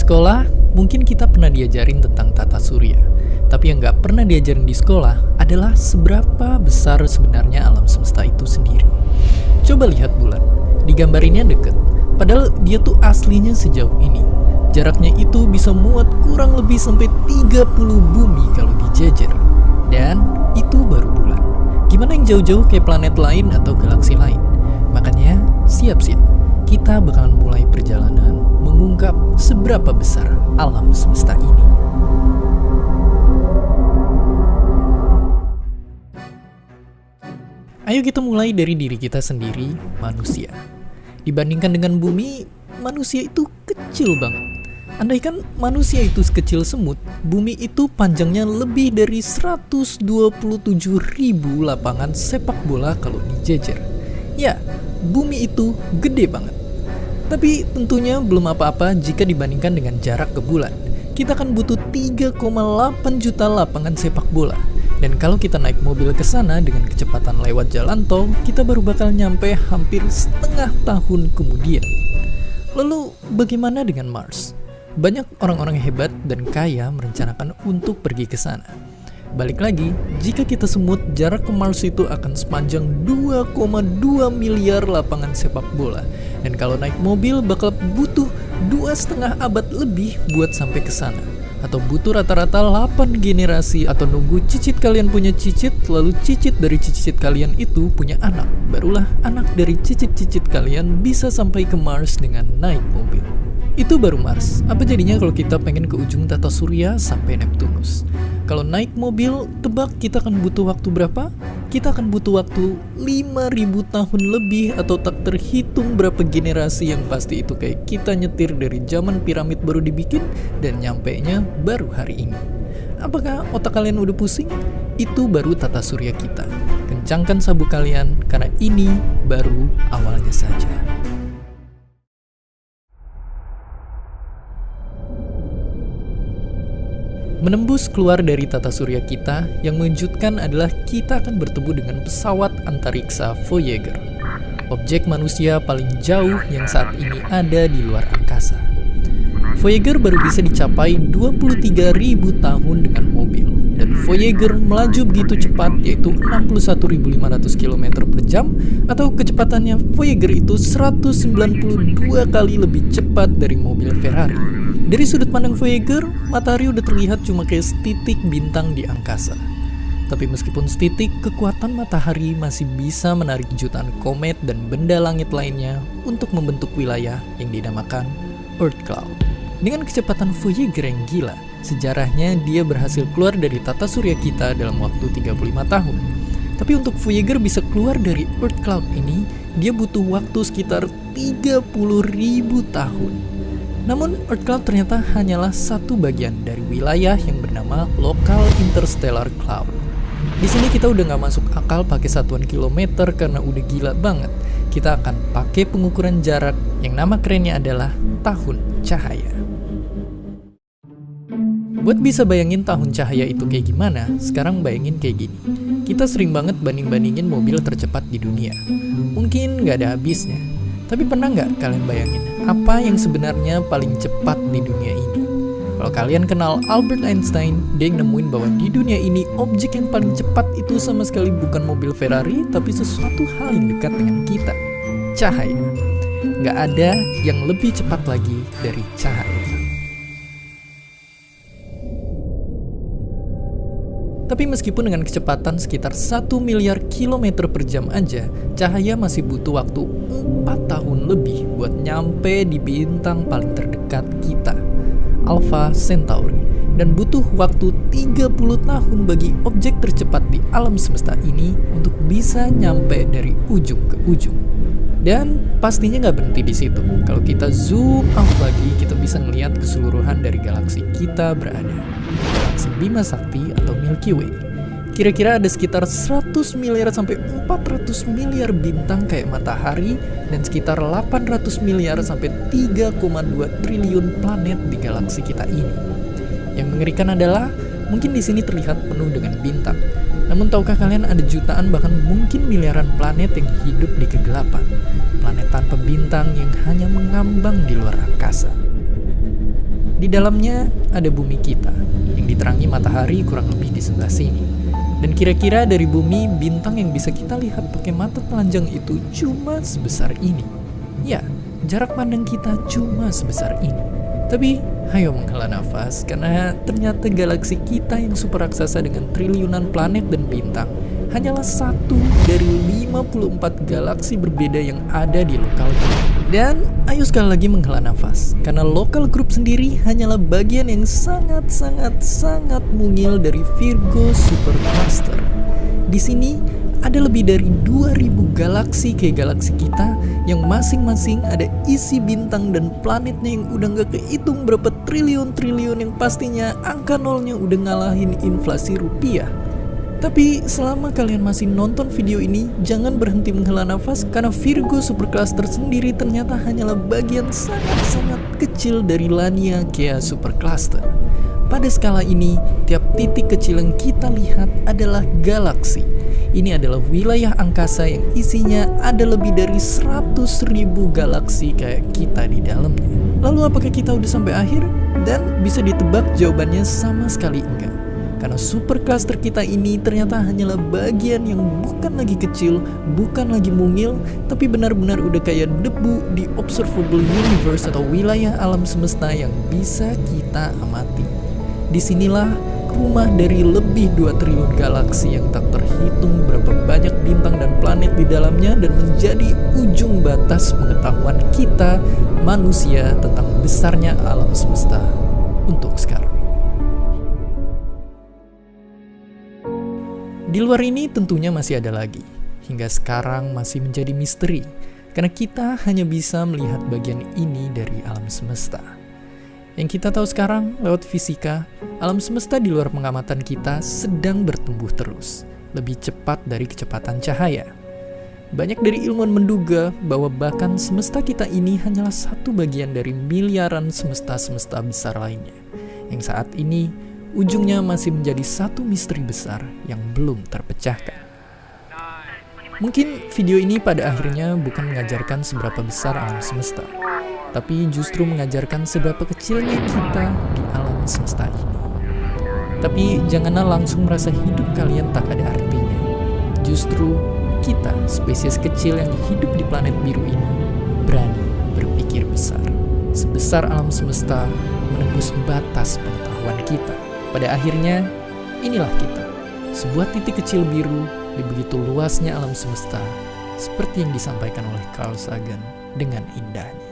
sekolah, mungkin kita pernah diajarin tentang tata surya. Tapi yang nggak pernah diajarin di sekolah adalah seberapa besar sebenarnya alam semesta itu sendiri. Coba lihat bulan, digambarinnya deket, padahal dia tuh aslinya sejauh ini. Jaraknya itu bisa muat kurang lebih sampai 30 bumi kalau dijejer. Dan itu baru bulan. Gimana yang jauh-jauh kayak planet lain atau galaksi lain? Makanya siap-siap, kita bakalan mulai perjalanan mengungkap seberapa besar alam semesta ini. Ayo kita mulai dari diri kita sendiri, manusia. Dibandingkan dengan bumi, manusia itu kecil banget. Andaikan manusia itu sekecil semut, bumi itu panjangnya lebih dari 127.000 lapangan sepak bola kalau dijejer. Ya, bumi itu gede banget. Tapi tentunya belum apa-apa jika dibandingkan dengan jarak ke bulan. Kita akan butuh 3,8 juta lapangan sepak bola. Dan kalau kita naik mobil ke sana dengan kecepatan lewat jalan tol, kita baru bakal nyampe hampir setengah tahun kemudian. Lalu bagaimana dengan Mars? Banyak orang-orang hebat dan kaya merencanakan untuk pergi ke sana. Balik lagi, jika kita semut, jarak ke Mars itu akan sepanjang 2,2 miliar lapangan sepak bola. Dan kalau naik mobil bakal butuh 2,5 abad lebih buat sampai ke sana. Atau butuh rata-rata 8 generasi, atau nunggu cicit kalian punya cicit, lalu cicit dari cicit kalian itu punya anak. Barulah anak dari cicit-cicit kalian bisa sampai ke Mars dengan naik mobil. Itu baru Mars. Apa jadinya kalau kita pengen ke ujung tata surya sampai Neptunus? Kalau naik mobil, tebak kita akan butuh waktu berapa? Kita akan butuh waktu 5.000 tahun lebih, atau tak terhitung berapa generasi yang pasti itu kayak kita nyetir dari zaman piramid baru dibikin dan nyampenya baru hari ini. Apakah otak kalian udah pusing? Itu baru tata surya kita. Kencangkan sabuk kalian karena ini baru awalnya saja. Menembus keluar dari tata surya kita, yang mengejutkan adalah kita akan bertemu dengan pesawat antariksa Voyager, objek manusia paling jauh yang saat ini ada di luar angkasa. Voyager baru bisa dicapai 23.000 tahun dengan mobil, dan Voyager melaju begitu cepat, yaitu 61.500 km per jam, atau kecepatannya Voyager itu 192 kali lebih cepat dari mobil Ferrari. Dari sudut pandang Voyager, matahari udah terlihat cuma kayak setitik bintang di angkasa. Tapi meskipun setitik, kekuatan matahari masih bisa menarik jutaan komet dan benda langit lainnya untuk membentuk wilayah yang dinamakan Earth Cloud. Dengan kecepatan Voyager yang gila, sejarahnya dia berhasil keluar dari tata surya kita dalam waktu 35 tahun. Tapi untuk Voyager bisa keluar dari Earth Cloud ini, dia butuh waktu sekitar 30.000 tahun. Namun, Earth Cloud ternyata hanyalah satu bagian dari wilayah yang bernama Local Interstellar Cloud. Di sini kita udah nggak masuk akal pakai satuan kilometer karena udah gila banget. Kita akan pakai pengukuran jarak yang nama kerennya adalah tahun cahaya. Buat bisa bayangin tahun cahaya itu kayak gimana, sekarang bayangin kayak gini. Kita sering banget banding-bandingin mobil tercepat di dunia. Mungkin nggak ada habisnya. Tapi pernah nggak kalian bayangin apa yang sebenarnya paling cepat di dunia ini? Kalau kalian kenal Albert Einstein, dia yang nemuin bahwa di dunia ini objek yang paling cepat itu sama sekali bukan mobil Ferrari, tapi sesuatu hal yang dekat dengan kita, cahaya. Nggak ada yang lebih cepat lagi dari cahaya. Tapi meskipun dengan kecepatan sekitar 1 miliar kilometer per jam aja, cahaya masih butuh waktu 4 tahun lebih buat nyampe di bintang paling terdekat kita, Alpha Centauri. Dan butuh waktu 30 tahun bagi objek tercepat di alam semesta ini untuk bisa nyampe dari ujung ke ujung. Dan pastinya nggak berhenti di situ. Kalau kita zoom out lagi, kita bisa ngelihat keseluruhan dari galaksi kita berada. Galaksi Bima Sakti atau Milky Way. Kira-kira ada sekitar 100 miliar sampai 400 miliar bintang kayak matahari, dan sekitar 800 miliar sampai 3,2 triliun planet di galaksi kita ini. Yang mengerikan adalah mungkin di sini terlihat penuh dengan bintang. Namun tahukah kalian ada jutaan bahkan mungkin miliaran planet yang hidup di kegelapan. Planet tanpa bintang yang hanya mengambang di luar angkasa. Di dalamnya ada bumi kita, yang diterangi matahari kurang lebih di sebelah sini. Dan kira-kira dari bumi, bintang yang bisa kita lihat pakai mata telanjang itu cuma sebesar ini. Ya, jarak pandang kita cuma sebesar ini. Tapi, ayo menghela nafas, karena ternyata galaksi kita yang super raksasa dengan triliunan planet dan bintang hanyalah satu dari 54 galaksi berbeda yang ada di lokal group. Dan ayo sekali lagi menghela nafas, karena lokal group sendiri hanyalah bagian yang sangat mungil dari Virgo Supercluster. Di sini ada lebih dari 2000 galaksi kayak galaksi kita yang masing-masing ada isi bintang dan planetnya yang udah gak kehitung berapa triliun-triliun, yang pastinya angka nolnya udah ngalahin inflasi rupiah. Tapi selama kalian masih nonton video ini, jangan berhenti menghela nafas, karena Virgo Supercluster sendiri ternyata hanyalah bagian sangat kecil dari Laniakea Supercluster. Pada skala ini, tiap titik kecil yang kita lihat adalah galaksi. Ini adalah wilayah angkasa yang isinya ada lebih dari 100.000 galaksi kayak kita di dalamnya. Lalu apakah kita udah sampai akhir? Dan bisa ditebak jawabannya sama sekali enggak. Karena supercluster kita ini ternyata hanyalah bagian yang bukan lagi kecil, bukan lagi mungil, tapi benar-benar udah kayak debu di observable universe atau wilayah alam semesta yang bisa kita amati. Disinilah rumah dari lebih 2 triliun galaksi yang tak terhitung berapa banyak bintang dan planet di dalamnya, dan menjadi ujung batas pengetahuan kita manusia tentang besarnya alam semesta untuk sekarang. Di luar ini tentunya masih ada lagi, hingga sekarang masih menjadi misteri, karena kita hanya bisa melihat bagian ini dari alam semesta. Yang kita tahu sekarang lewat fisika, alam semesta di luar pengamatan kita sedang bertumbuh terus, lebih cepat dari kecepatan cahaya. Banyak dari ilmuwan menduga bahwa bahkan semesta kita ini hanyalah satu bagian dari miliaran semesta-semesta besar lainnya, yang saat ini ujungnya masih menjadi satu misteri besar yang belum terpecahkan. Mungkin video ini pada akhirnya bukan mengajarkan seberapa besar alam semesta, tapi justru mengajarkan seberapa kecilnya kita di alam semesta ini. Tapi janganlah langsung merasa hidup kalian tak ada artinya. Justru kita, spesies kecil yang hidup di planet biru ini, berani berpikir besar. Sebesar alam semesta menembus batas pengetahuan kita. Pada akhirnya, inilah kita, sebuah titik kecil biru di begitu luasnya alam semesta, seperti yang disampaikan oleh Carl Sagan dengan indahnya.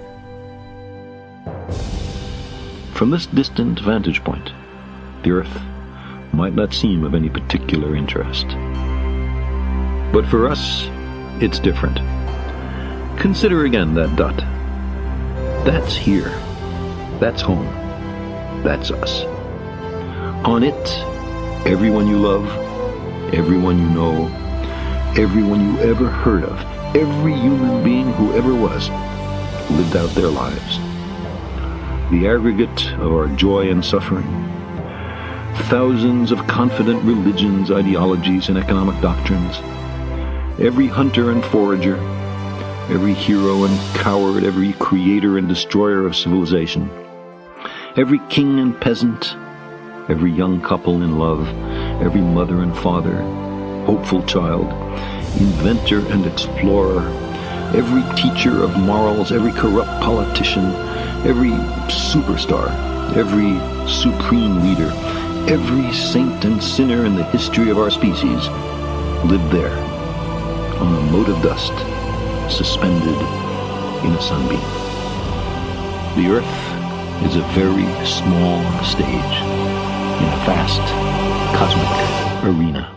From this distant vantage point, the Earth might not seem of any particular interest. But for us, it's different. Consider again that dot. That's here. That's home. That's us. On it, everyone you love, everyone you know, everyone you ever heard of, every human being who ever was, lived out their lives. The aggregate of our joy and suffering, thousands of confident religions, ideologies, and economic doctrines, every hunter and forager, every hero and coward, every creator and destroyer of civilization, every king and peasant, every young couple in love, every mother and father, hopeful child, inventor and explorer, every teacher of morals, every corrupt politician, every superstar, every supreme leader, every saint and sinner in the history of our species lived there, on a mote of dust, suspended in a sunbeam. The Earth is a very small stage in a vast cosmic arena.